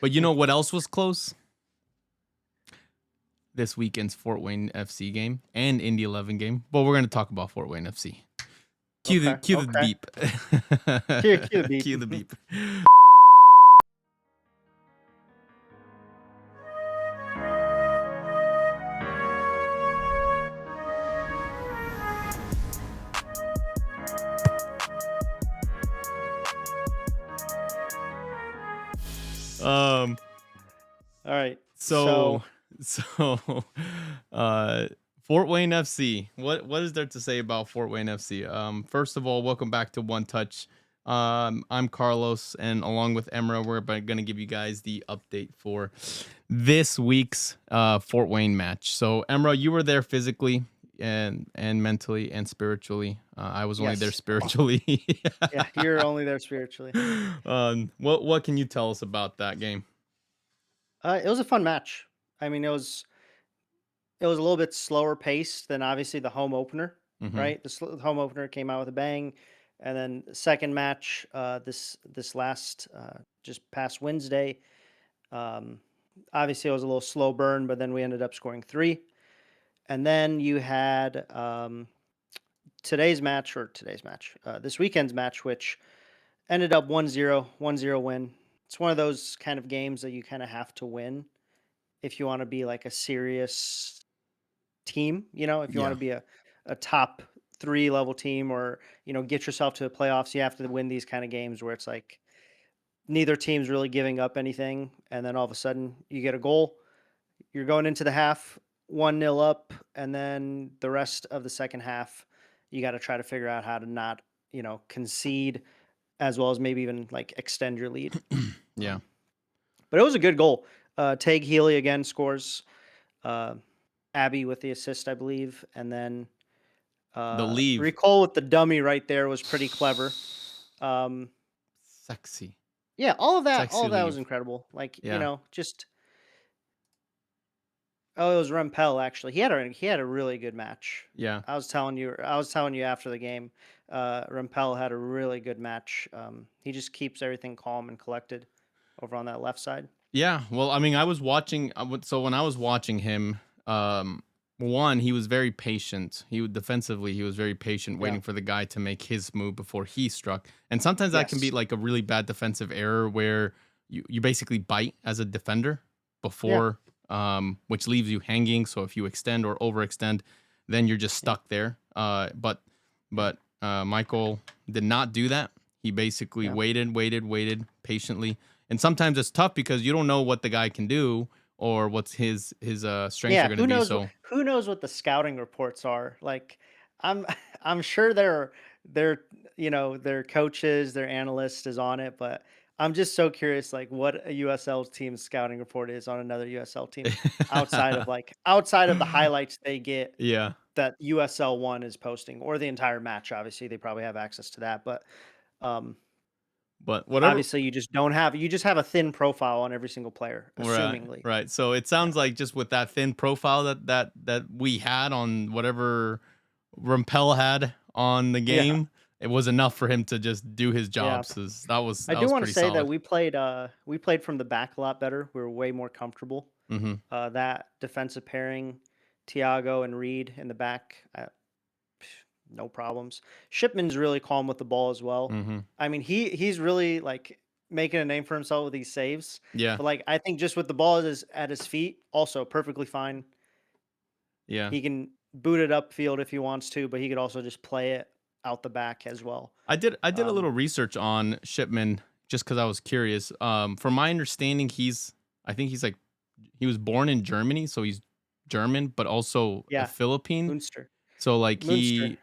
But you know what else was close? This weekend's Fort Wayne FC game and Indy 11 game. But we're going to talk about Fort Wayne FC. Cue Okay. the Okay. beep. Cue the beep. Cue the beep. All right. So Fort Wayne FC. What is there to say about Fort Wayne FC? First of all, welcome back to One Touch. I'm Carlos, and along with Emra, we're going to give you guys the update for this week's Fort Wayne match. So, Emra, you were there physically and mentally and spiritually. I was only there Yes. spiritually. Yeah, you're only there spiritually. What can you tell us about that game? It was a fun match. I mean, it was a little bit slower paced than obviously the home opener, Mm-hmm. right? The home opener came out with a bang, and then the second match, this last just past Wednesday, um, obviously it was a little slow burn, but then we ended up scoring 3, and then you had this weekend's match, which ended up 1-0, 1-0 win. It's one of those kind of games that you kind of have to win if you want to be like a serious team, if you want Yeah. to be a top 3 level team, or, get yourself to the playoffs, you have to win these kind of games where it's like neither team's really giving up anything. And then all of a sudden you get a goal, you're going into the half 1-0 up. And then the rest of the second half, you got to try to figure out how to not, concede, as well as maybe even like extend your lead. Yeah. But it was a good goal. Tag Healy again scores. Uh, Abby with the assist, I believe, and then The leave. Recall with the dummy right there was pretty clever. Sexy. Yeah, all of that Sexy was leave. incredible. Like, Yeah. just it was Rempel actually. He had a really good match. Yeah. I was telling you after the game, Rempel had a really good match. He just keeps everything calm and collected over on that left side. Yeah, well, I mean, I was watching. So when I was watching him, one, he was very patient. Defensively, he was very patient, Yeah. waiting for the guy to make his move before he struck. And sometimes that can be Yes. like a really bad defensive error where you basically bite as a defender Yeah. before, which leaves you hanging. So if you extend or overextend, then you're just stuck there. But Michael did not do that. He basically Yeah. waited patiently. And sometimes it's tough because you don't know what the guy can do or what's his strengths are Yeah, going to be. So who knows what the scouting reports are? Like, I'm I'm sure their coaches, their analyst is on it, but I'm just so curious, like, what a USL team's scouting report is on another USL team outside of the highlights they get yeah, that USL One is posting, or the entire match. Obviously, they probably have access to that, but um, but whatever. obviously, you just have a thin profile on every single player, Right, assumingly. right. So it Yeah, sounds like just with that thin profile that we had on whatever Rumpel had on the yeah, game, it was enough for him to just do his yeah. job. So that was I do want to pretty say that solid. we played from the back a lot better. We were way more comfortable. Mm-hmm. That defensive pairing, Tiago and Reed in the back, no problems. Shipman's really calm with the ball as well. Mm-hmm. I mean, he's really like making a name for himself with these saves. Yeah, But like, I think just with the ball at his feet, also perfectly fine. yeah. He can boot it upfield if he wants to, but he could also just play it out the back as well. I did a Um, little research on Shipman just because I was curious. From my understanding, I think he's like he was born in Germany, so he's German, but also a yeah, Philippine. Munster, So like Munster.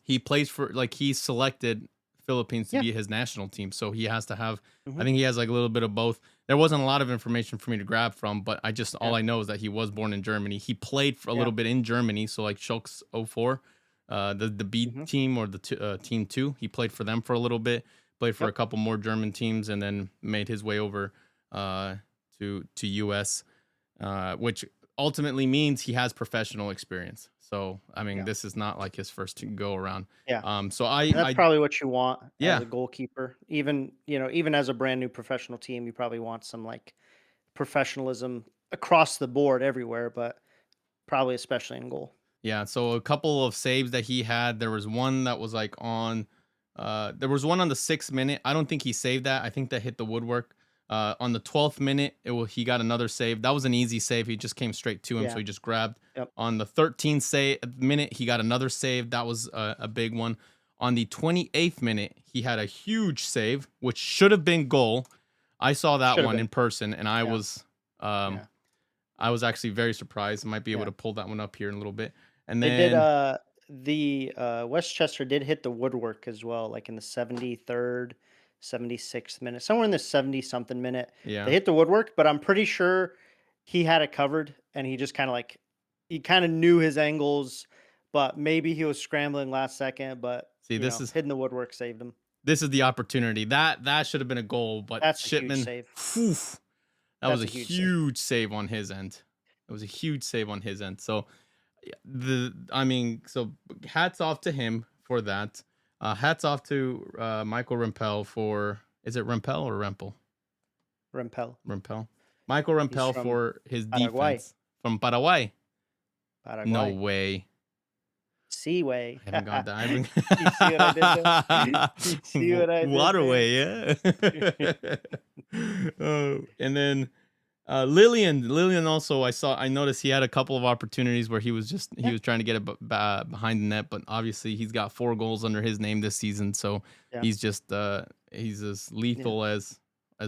he plays for like he selected Philippines to Yeah. be his national team. So he has to have I Hmm. think he has like a little bit of both. There wasn't a lot of information for me to grab from, but all Yeah. I know is that he was born in Germany. He played for a Yeah. little bit in Germany, so like Schalke's 04, the B Hmm. team or the team 2. He played for them for a little bit, played for a Yep. couple more German teams and then made his way over to US, which ultimately means he has professional experience. So I mean, Yeah. this is not like his first go around. Yeah. So And that's I probably what you want as yeah, a goalkeeper. Even, even as a brand new professional team, you probably want some like professionalism across the board everywhere, but probably especially in goal. yeah. So a couple of saves that he had. There was one that was like there was one on the 6th minute. I don't think he saved that. I think that hit the woodwork. On the 12th minute, he got another save. That was an easy save. He just came straight to him, so Yeah. he just grabbed. Yep. On the 13th minute, he got another save. That was a big one. On the 28th minute, he had a huge save, which should have been goal. I saw that Should have one been. in person, and Yeah. um, Yeah. I was actually very surprised. I might be able Yeah. to pull that one up here in a little bit. And They did then, the Westchester did hit the woodwork as well, like in the 73rd, 76th minute, somewhere in the 70 something minute. They yeah. hit the woodwork, but I'm pretty sure he had it covered and he just kind of like he kind of knew his angles, but maybe he was scrambling last second, but See, hitting the woodwork saved him. this is the opportunity. That should have been a goal, but That's a huge Shipman, save. whew, that was That's a a huge save. huge save on his end. It was a huge save on his end. So yeah, I mean, so hats off to him for that. Hats off to Michael Rempel for, is it Rempel or Rempel? Rempel. Rempel. Michael He's Rempel from for his Paraguay. defense from Paraguay. No Paraguay. way. Seaway. I haven't got that. I You see what I did there? You see what I did there? Waterway, yeah. Oh, and then Lillian also I noticed he had a couple of opportunities where he Yeah, was trying to get it behind the net, but obviously he's got 4 goals under his name this season, so yeah, he's as yeah, lethal as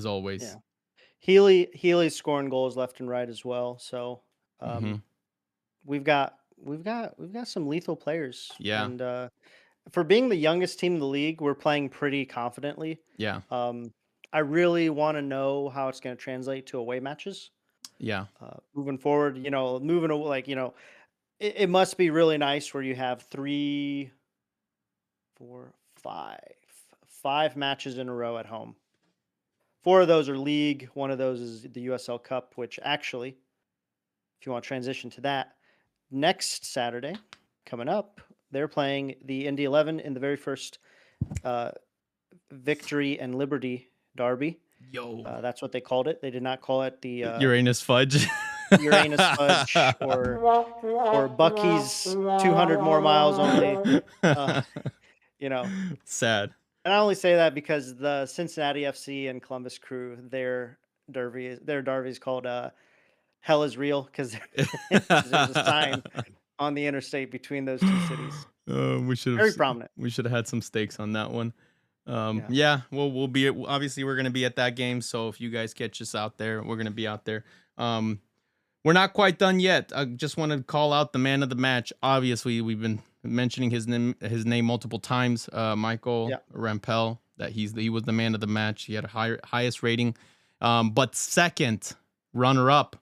always. yeah. Healy's scoring goals left and right as well. So Hmm. um, we've got some lethal players, Yeah, and for being the youngest team in the league, we're playing pretty confidently. yeah, Um, I really want to know how it's going to translate to away matches yeah, moving forward. It must be really nice where you have three, four, five matches in a row at home. Four of those are league. One of those is the USL Cup, which actually, if you want to transition to that, next Saturday coming up, they're playing the Indy 11 in the very first uh, Victory and Liberty Derby. yo, That's what they called it. They did not call it the Uranus fudge. Uranus Fudge or Bucky's 200 more miles only. Uh, you know, Sad. and I only say that because the Cincinnati FC and Columbus Crew, their derby is called "Hell is Real" because there's a sign on the interstate between those two cities. We should have Very prominent. we should have had some stakes on that one. Yeah. Yeah, well, obviously we're gonna be at that game. So if you guys catch us out there, we're gonna be out there. We're not quite done yet. I just want to call out the man of the match. Obviously, we've been mentioning his name multiple times. Michael Yeah. Rampel. That he was the man of the match. He had a highest rating. But second runner up,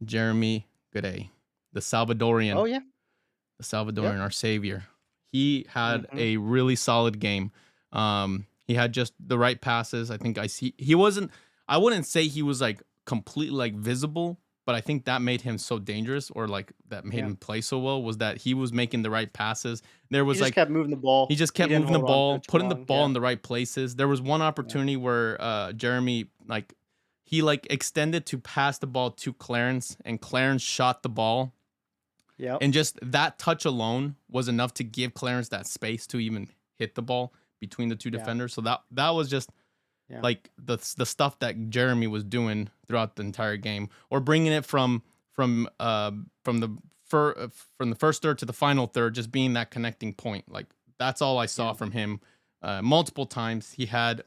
Jeremy Gade, the Oh Salvadorian, yeah. Yep. our savior. He had Hmm. a really solid game. He had just the right passes. I think I see he wasn't. I wouldn't say he was like completely like visible, but I think that made him so dangerous, or like that made Yeah. him play so well, was that he was making the right passes. There He was just like kept moving the he ball. just He kept didn't moving the hold on to ball, it too putting the long. ball Yeah. in the right places. There was one Yeah. opportunity where Jeremy like he like extended to pass the ball to Clarence, and Clarence shot the ball, Yep. and just that touch alone was enough to give Clarence that space to even hit the ball between the two Yeah. defenders. So that was just Yeah. like the stuff that Jeremy was doing throughout the entire game, or bringing it from the from the first third to the final third, just being that connecting point. Like that's all I saw Yeah. from him. Multiple times he had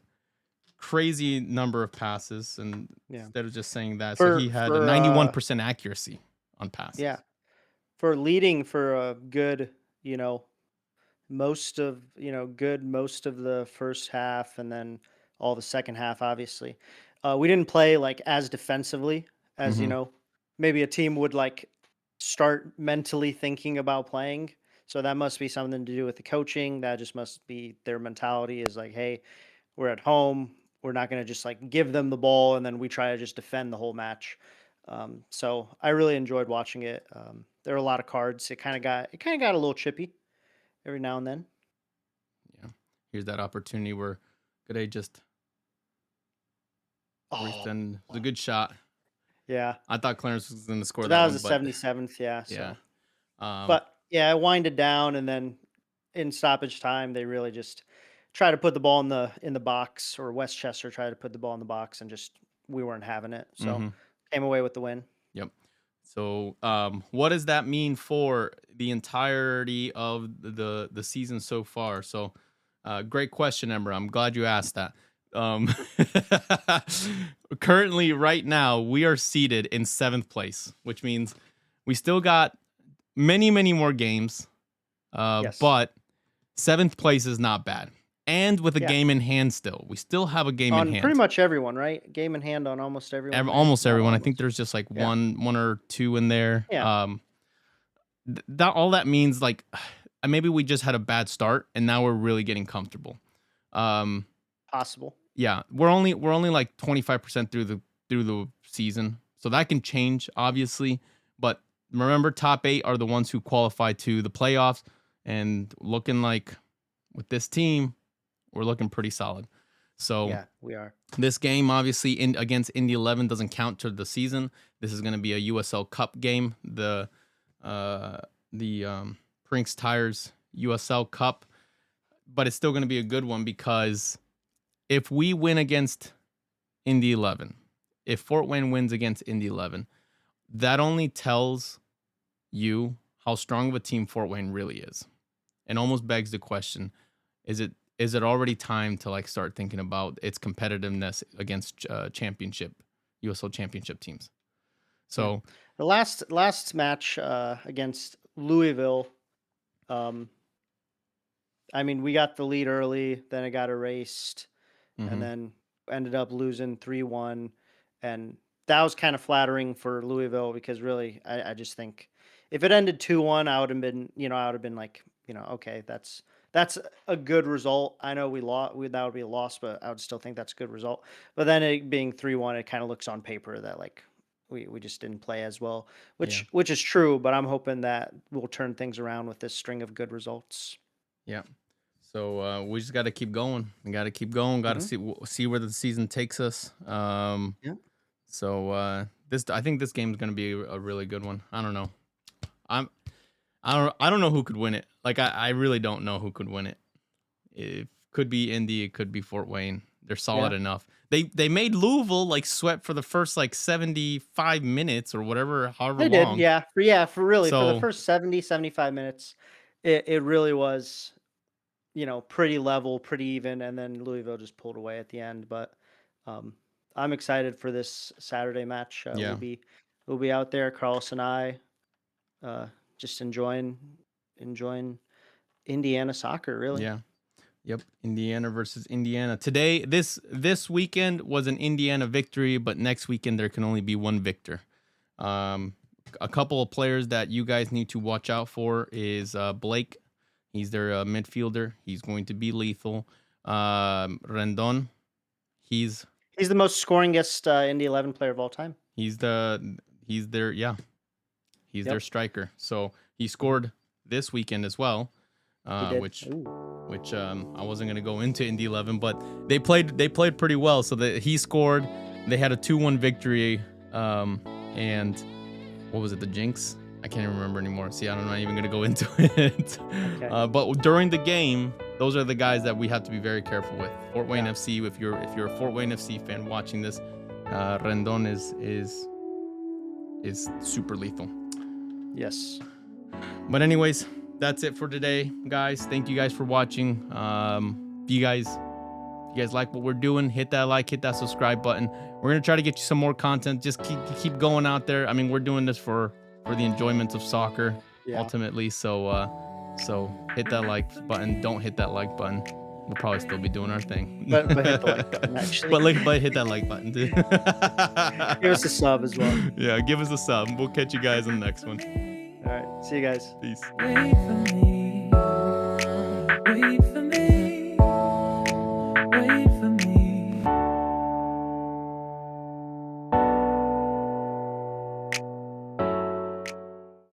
crazy number of passes, and Yeah. instead of just saying that, so he For had a for 91% accuracy on yeah, passes. for leading for a good, you know, most of the first half and then all the second half, obviously. We didn't play like as defensively as, Hmm. maybe a team would like start mentally thinking about playing. So that must be something to do with the coaching. That just must be their mentality is like, hey, we're at home. We're not going to just like give them the ball and then we try to just defend the whole match. So I really enjoyed watching it. there were a lot of cards. It kind of got a little chippy every now and then. Yeah. Here's that opportunity where Gray just Oh, it was a good shot. yeah. I thought Clarence was going to score So that that was one, the but 77th, yeah. yeah. So, Um, but yeah, I winded down, and then in stoppage time, they really just try to put the ball in the box, or Westchester tried to put the ball in the box, and just we weren't having it. So mhm. came away with the win. Yep. So, what does that mean for the entirety of the season so far? So, great question, Ember. I'm glad you asked that. Um, Currently, right now, we are seated in seventh place, which means we still got many, many more games. Yes. But seventh place is not bad, and with a Yeah. game in hand, still, we still have a game in On pretty hand. much everyone, right? Game in hand on almost everyone there. Almost Not everyone. I think almost. there's just like Yeah. one or two in there. Yeah. That all that means like maybe we just had a bad start and now we're really getting comfortable. Um, Possible. yeah, we're only like 25% through the season, so that can change obviously. But remember, top 8 are the ones who qualify to the playoffs, and looking like with this team, we're looking pretty solid. So Yeah, we are. this game, obviously, in against Indy 11 doesn't count to the season. This is going to be a USL Cup game, uh, the Prinks Tires USL Cup, but it's still going to be a good one because if we win against Indy 11, if Fort Wayne wins against Indy 11, that only tells you how strong of a team Fort Wayne really is, and almost begs the question: is it already time to like start thinking about its competitiveness against championship USL championship teams? Yeah. So, The last match against Louisville, um, I mean, we got the lead early, then it got erased, and mhm, then ended up losing 3-1. And that was kind of flattering for Louisville because really, I just think if it ended 2-1, I would have been like, okay, that's a good result. I know we lost, that would be a loss, but I would still think that's a good result. But then it being 3-1, it kind of looks on paper that like we just didn't play as well, yeah, which is true. But I'm hoping that we'll turn things around with this string of good results. yeah. So we just got to keep going. We got to keep going. Got to Hmm. see where the season takes us. Yeah. So this I think this game is going to be a really good one. I don't know. I'm I don't know who could win it. Like I really don't know who could win it. It could be Indy. It could be Fort Wayne. They're solid Yeah. enough. They made Louisville like sweat for the first like 75 minutes or whatever, however They did, long. for the So first 70, 75 minutes, it really was, pretty level, pretty even, and then Louisville just pulled away at the end. But um, I'm excited for this Saturday match. yeah, We'll be out there, Carlos and I, uh, just enjoying Indiana soccer. Really, yeah. Yep, Indiana versus Indiana. Today, this weekend was an Indiana victory, but next weekend there can only be one victor. Um, a couple of players that you guys need to watch out for is Blake. He's their midfielder. He's going to be lethal. Rendon. He's he's the most scoringest Indy 11 player of all time. he's the he's their yeah he's their Yep, striker. So he mhm, scored this weekend as well, he uh, did. which Ooh. which I wasn't gonna go into Indy 11, but they played pretty well. So that he scored, they had a 2-1 victory. And what was it? The Jinx? I can't even remember anymore. See, I'm not even gonna go into it. Okay. But during the game, those are the guys that we have to be very careful with. Fort Wayne Yeah. FC. If you're a Fort Wayne FC fan watching this, Rendon is super lethal. Yes. But anyways, that's it for today, guys. Thank you guys for watching. If you guys like what we're doing, hit that like, hit that subscribe button. We're gonna try to get you some more content. Just keep going out there. I mean, we're doing this for the enjoyment of soccer, Yeah. ultimately. So hit that like button. Don't hit that like button. We'll probably still be doing our thing. But hit the like button actually. but hit that like button too. Give us a sub as well. Yeah, give us a sub. We'll catch you guys in the next one. All right. See you guys. Peace. Wait for me, wait for me.